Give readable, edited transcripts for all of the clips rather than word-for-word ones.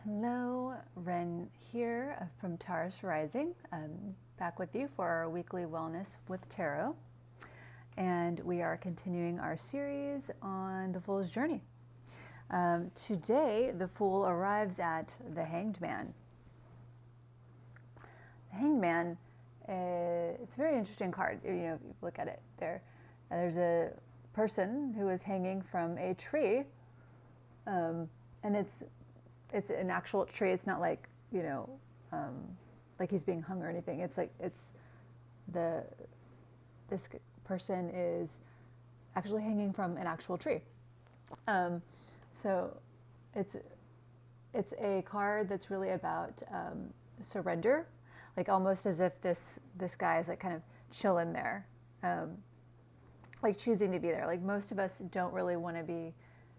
Hello, Ren here from Taurusryzing. Back with you for our weekly wellness with tarot. And we are continuing our series on the Fool's Journey. Today, the Fool arrives at the Hanged Man. The Hanged Man, it's a very interesting card. You know, if you look at it there. There's a person who is hanging from a tree, and it's an actual tree. It's not like, like he's being hung or anything. It's like this person is actually hanging from an actual tree. So it's a card that's really about surrender, like almost as if this guy is like kind of chilling there, like choosing to be there. Like most of us don't really want to be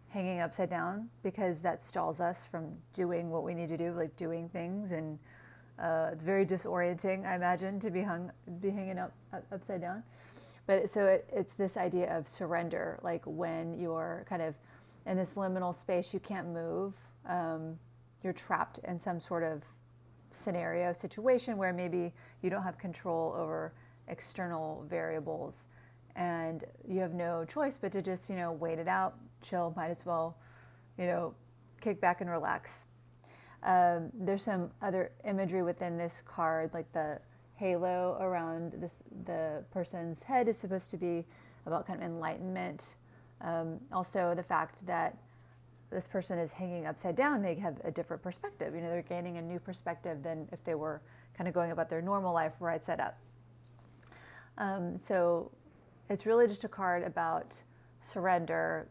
hanging upside down because that stalls us from doing what we need to do, like doing things, and it's very disorienting, I imagine, to be hanging upside down. But so it's this idea of surrender, like when you're kind of in this liminal space, you can't move, you're trapped in some sort of scenario, situation where maybe you don't have control over external variables, and you have no choice but to just, wait it out, chill, might as well, kick back and relax. There's some other imagery within this card, like the halo around the person's head is supposed to be about kind of enlightenment. Also the fact that this person is hanging upside down, they have a different perspective. They're gaining a new perspective than if they were kind of going about their normal life right side up. So it's really just a card about surrender,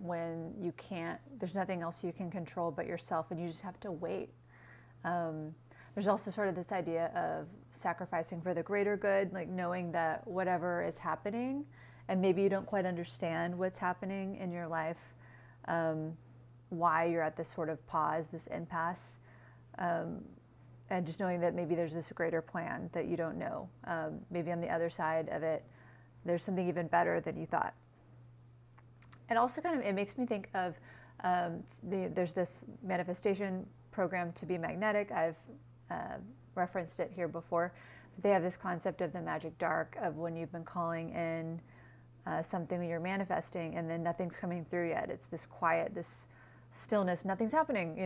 when you can't, there's nothing else you can control but yourself, and you just have to wait. There's also sort of this idea of sacrificing for the greater good, like knowing that whatever is happening, and maybe you don't quite understand what's happening in your life, why you're at this sort of pause, this impasse, and just knowing that maybe there's this greater plan that you don't know. Maybe on the other side of it, there's something even better than you thought. And also it makes me think of, there's this manifestation program, To Be Magnetic. I've referenced it here before. They have this concept of the magic dark, of when you've been calling in something you're manifesting and then nothing's coming through yet. It's this quiet, this stillness, nothing's happening,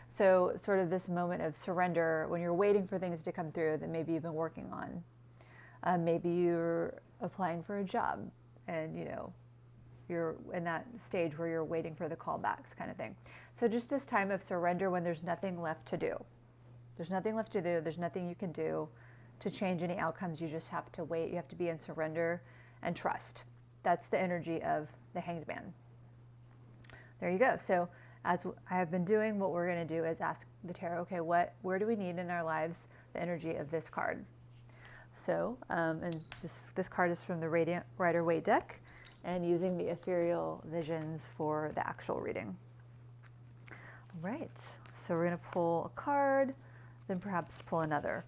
So sort of this moment of surrender when you're waiting for things to come through that maybe you've been working on. Maybe you're applying for a job and, you're in that stage where you're waiting for the callbacks kind of thing. So just this time of surrender when there's nothing left to do. There's nothing left to do. There's nothing you can do to change any outcomes. You just have to wait. You have to be in surrender and trust. That's the energy of the Hanged Man. There you go. So as I have been doing, what we're going to do is ask the tarot, okay, where do we need in our lives the energy of this card? So, and this card is from the Radiant Rider-Waite deck, and using the ethereal visions for the actual reading. All right, so we're going to pull a card, then perhaps pull another.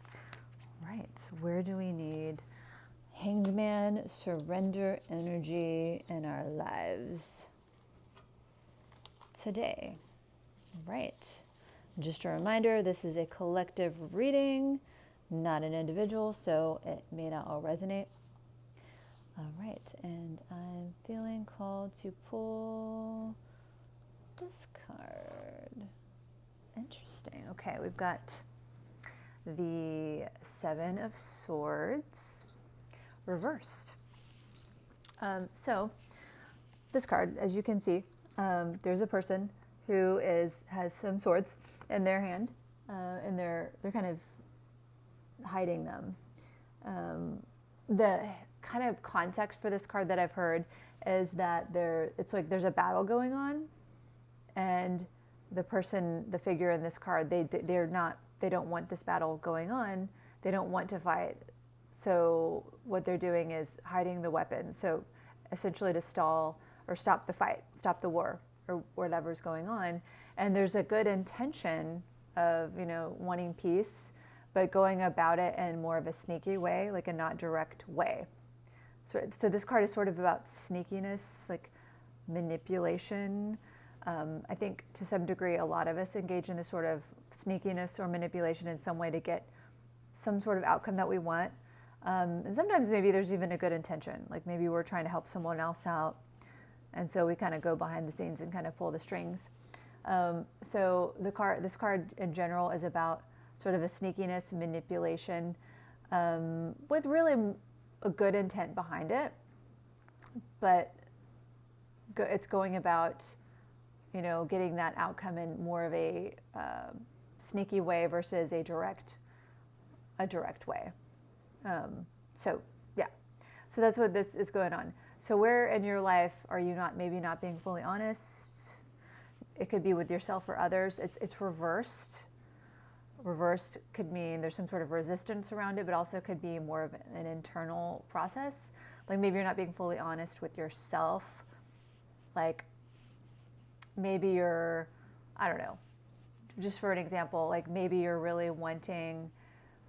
All right, where do we need Hanged Man surrender energy in our lives today? All right, just a reminder, this is a collective reading, not an individual, so it may not all resonate. All right, and I'm feeling called to pull this card. Interesting. Okay, we've got the Seven of Swords reversed. So this card, as you can see, there's a person who has some swords in their hand, and they're kind of hiding them. The kind of context for this card that I've heard is that it's like there's a battle going on, and the figure in this card, they don't want this battle going on. They don't want to fight. So what they're doing is hiding the weapons. So essentially to stall or stop the fight, stop the war, or whatever's going on. And there's a good intention of, wanting peace, but going about it in more of a sneaky way, like a not direct way. So this card is sort of about sneakiness, like manipulation, I think to some degree, a lot of us engage in this sort of sneakiness or manipulation in some way to get some sort of outcome that we want. And sometimes maybe there's even a good intention, like maybe we're trying to help someone else out. And so we kind of go behind the scenes and kind of pull the strings. So this card in general is about sort of a sneakiness, manipulation, with really a good intent behind it. But it's going about, getting that outcome in more of a sneaky way versus a direct way. So that's what this is going on. So where in your life are you maybe not being fully honest? It could be with yourself or others. It's reversed. Reversed could mean there's some sort of resistance around it, but also could be more of an internal process. Like maybe you're not being fully honest with yourself. Like maybe you're, I don't know, just for an example, like maybe you're really wanting,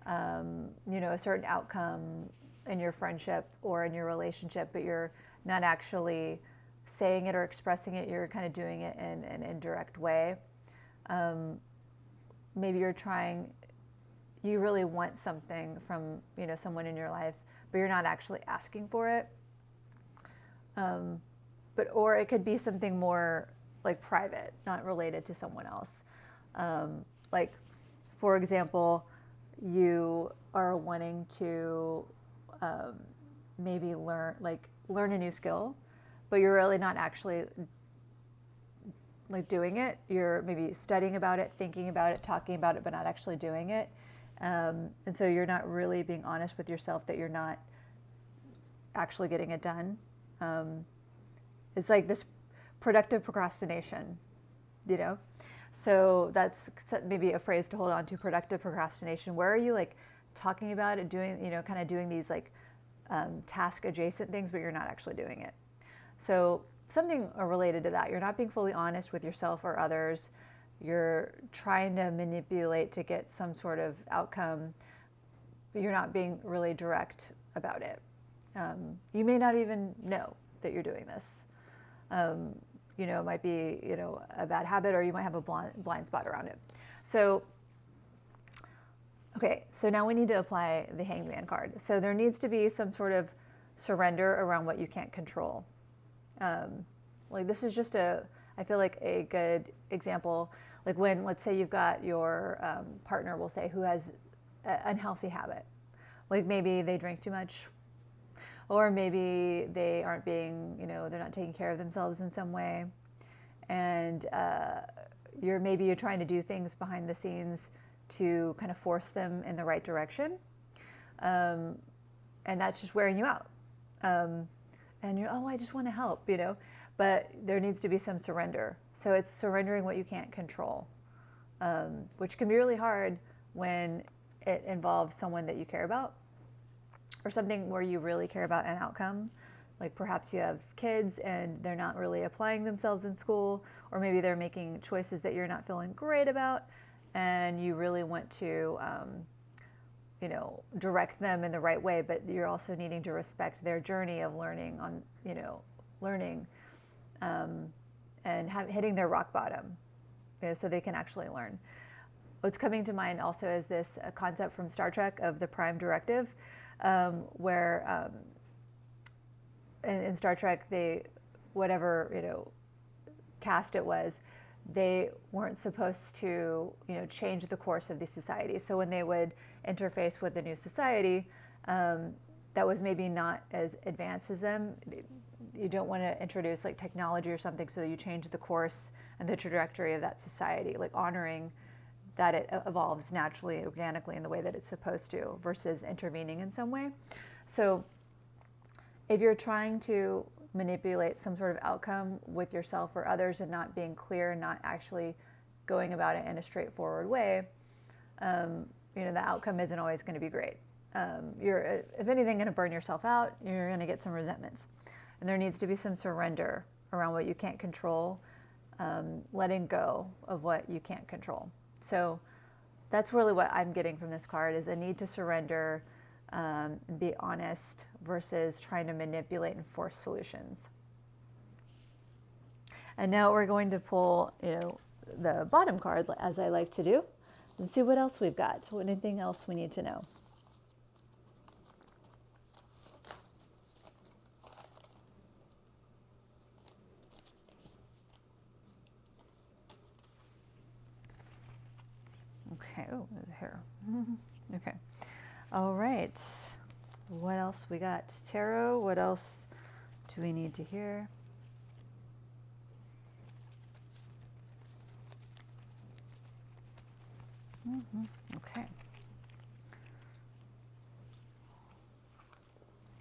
a certain outcome in your friendship or in your relationship, but you're not actually saying it or expressing it. You're kind of doing it in an indirect way. Maybe you really want something from, someone in your life, but you're not actually asking for it. Or it could be something more like private, not related to someone else. Like, for example, you are wanting to maybe learn a new skill, but you're really not actually like doing it. You're maybe studying about it, thinking about it, talking about it, but not actually doing it. And so you're not really being honest with yourself that you're not actually getting it done. It's like this productive procrastination, So that's maybe a phrase to hold on to, productive procrastination. Where are you like talking about it, doing, kind of doing these like task adjacent things, but you're not actually doing it. So something related to that, you're not being fully honest with yourself or others. You're trying to manipulate to get some sort of outcome, but you're not being really direct about it. You may not even know that you're doing this. It might be, a bad habit, or you might have a blind spot around it. So, okay, so now we need to apply the Hanged Man card. So there needs to be some sort of surrender around what you can't control. Like this is just I feel like a good example. Like when, let's say you've got your partner, we'll say, who has an unhealthy habit. Like maybe they drink too much, or maybe they aren't being, they're not taking care of themselves in some way. And you're trying to do things behind the scenes to kind of force them in the right direction. And that's just wearing you out. And you're, I just want to help, but there needs to be some surrender. So it's surrendering what you can't control, which can be really hard when it involves someone that you care about, or something where you really care about an outcome. Like perhaps you have kids and they're not really applying themselves in school, or maybe they're making choices that you're not feeling great about, and you really want to, direct them in the right way, but you're also needing to respect their journey of learning and hitting their rock bottom, so they can actually learn. What's coming to mind also is this concept from Star Trek of the Prime Directive, where in Star Trek, whatever caste it was, they weren't supposed to change the course of the society. So when they would interface with the new society that was maybe not as advanced as them, you don't want to introduce like technology or something so that you change the course and the trajectory of that society, like honoring that it evolves naturally, organically in the way that it's supposed to, versus intervening in some way. So if you're trying to manipulate some sort of outcome with yourself or others and not being clear and not actually going about it in a straightforward way, the outcome isn't always going to be great. You're, if anything, going to burn yourself out. You're going to get some resentments. And there needs to be some surrender around what you can't control, letting go of what you can't control. So that's really what I'm getting from this card, is a need to surrender, and be honest versus trying to manipulate and force solutions. And now we're going to pull, the bottom card, as I like to do, and see what else we've got. So anything else we need to know? Okay, oh, there's a hair. Okay. All right. What else we got? Tarot, what else do we need to hear? Okay.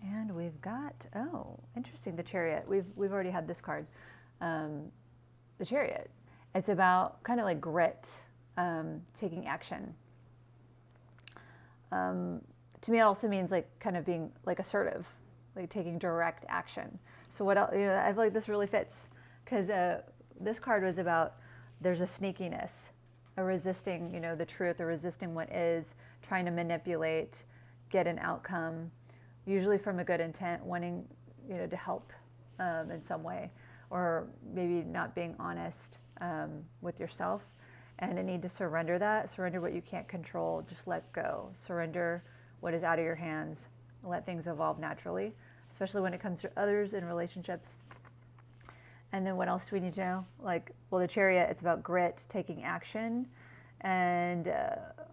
And we've got, oh, interesting, the Chariot. We've already had this card. The Chariot. It's about kind of like grit, taking action. To me, it also means like kind of being like assertive, like taking direct action. So what else, I feel like this really fits, because this card was about there's a sneakiness, a resisting, the truth, or resisting what is, trying to manipulate, get an outcome, usually from a good intent, wanting, to help in some way, or maybe not being honest with yourself, and a need to surrender that, surrender what you can't control, just let go, surrender what is out of your hands, let things evolve naturally, especially when it comes to others and relationships. And then what else do we need to know? The Chariot, it's about grit, taking action, and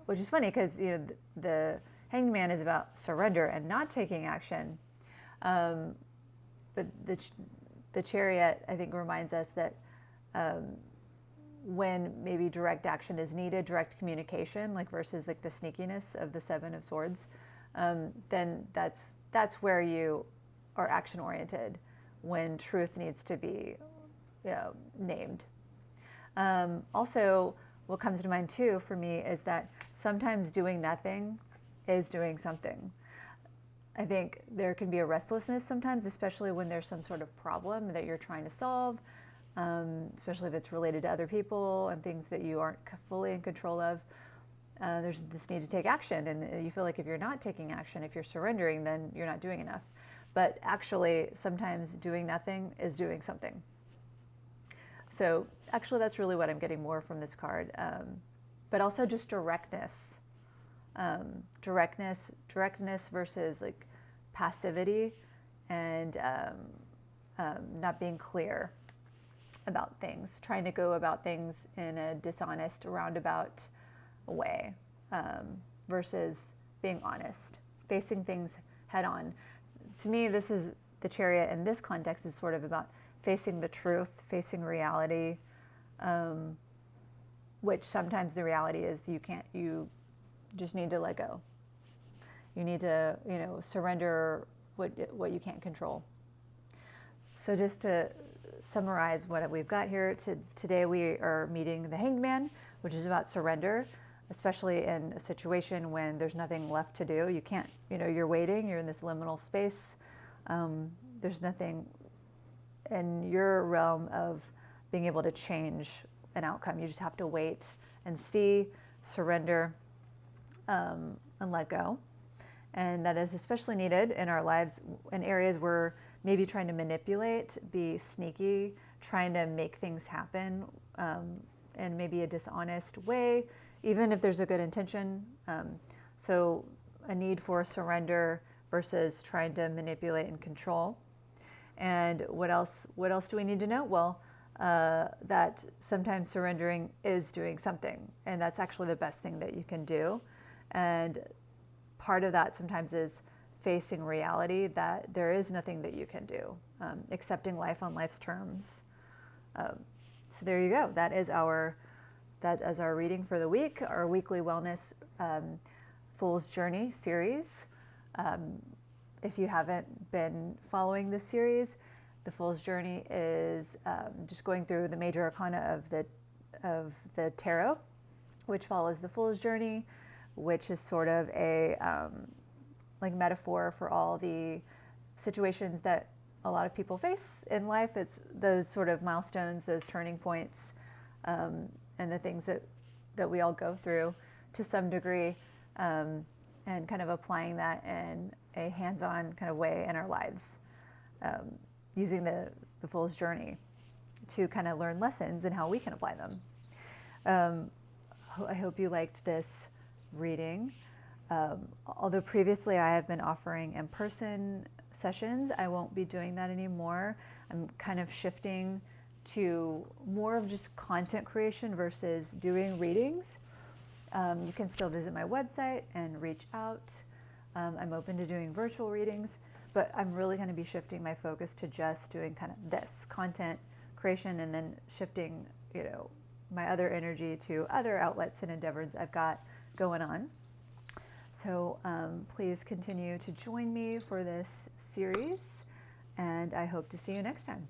which is funny because the Hanged Man is about surrender and not taking action, but the Chariot, I think, reminds us that when maybe direct action is needed, direct communication, versus the sneakiness of the Seven of Swords, then that's where you are action oriented, when truth needs to be named. Also, what comes to mind too for me is that sometimes doing nothing is doing something. I think there can be a restlessness sometimes, especially when there's some sort of problem that you're trying to solve, especially if it's related to other people and things that you aren't fully in control of. There's this need to take action, and you feel like if you're not taking action, if you're surrendering, then you're not doing enough. But actually, sometimes doing nothing is doing something. So actually, that's really what I'm getting more from this card. But also just directness. Directness versus passivity, and not being clear about things, trying to go about things in a dishonest, roundabout way, versus being honest, facing things head on. To me, this is the Chariot in this context is sort of about facing the truth, facing reality, which sometimes the reality is you just need to let go. You need to, surrender what you can't control. So just to summarize what we've got here, today we are meeting the Hanged Man, which is about surrender, especially in a situation when there's nothing left to do. You can't, you're waiting, you're in this liminal space. There's nothing in your realm of being able to change an outcome. You just have to wait and see, surrender, and let go. And that is especially needed in our lives in areas where maybe trying to manipulate, be sneaky, trying to make things happen in maybe a dishonest way, even if there's a good intention. So a need for surrender versus trying to manipulate and control. And what else do we need to know? Well, that sometimes surrendering is doing something, and that's actually the best thing that you can do. And part of that sometimes is facing reality that there is nothing that you can do, accepting life on life's terms. So there you go. That is our reading for the week, our weekly wellness Fool's Journey series. If you haven't been following this series, the Fool's Journey is just going through the major arcana of the tarot, which follows the Fool's Journey, which is sort of a metaphor for all the situations that a lot of people face in life. It's those sort of milestones, those turning points, and the things that we all go through to some degree, and kind of applying that in a hands-on kind of way in our lives, using the Fool's Journey. to kind of learn lessons and how we can apply them. I hope you liked this reading. Although previously I have been offering in-person sessions, I won't be doing that anymore. I'm kind of shifting to more of just content creation versus doing readings. You can still visit my website and reach out. I'm open to doing virtual readings, but I'm really going to be shifting my focus to just doing kind of this content creation, and then shifting, my other energy to other outlets and endeavors I've got going on. So please continue to join me for this series, and I hope to see you next time.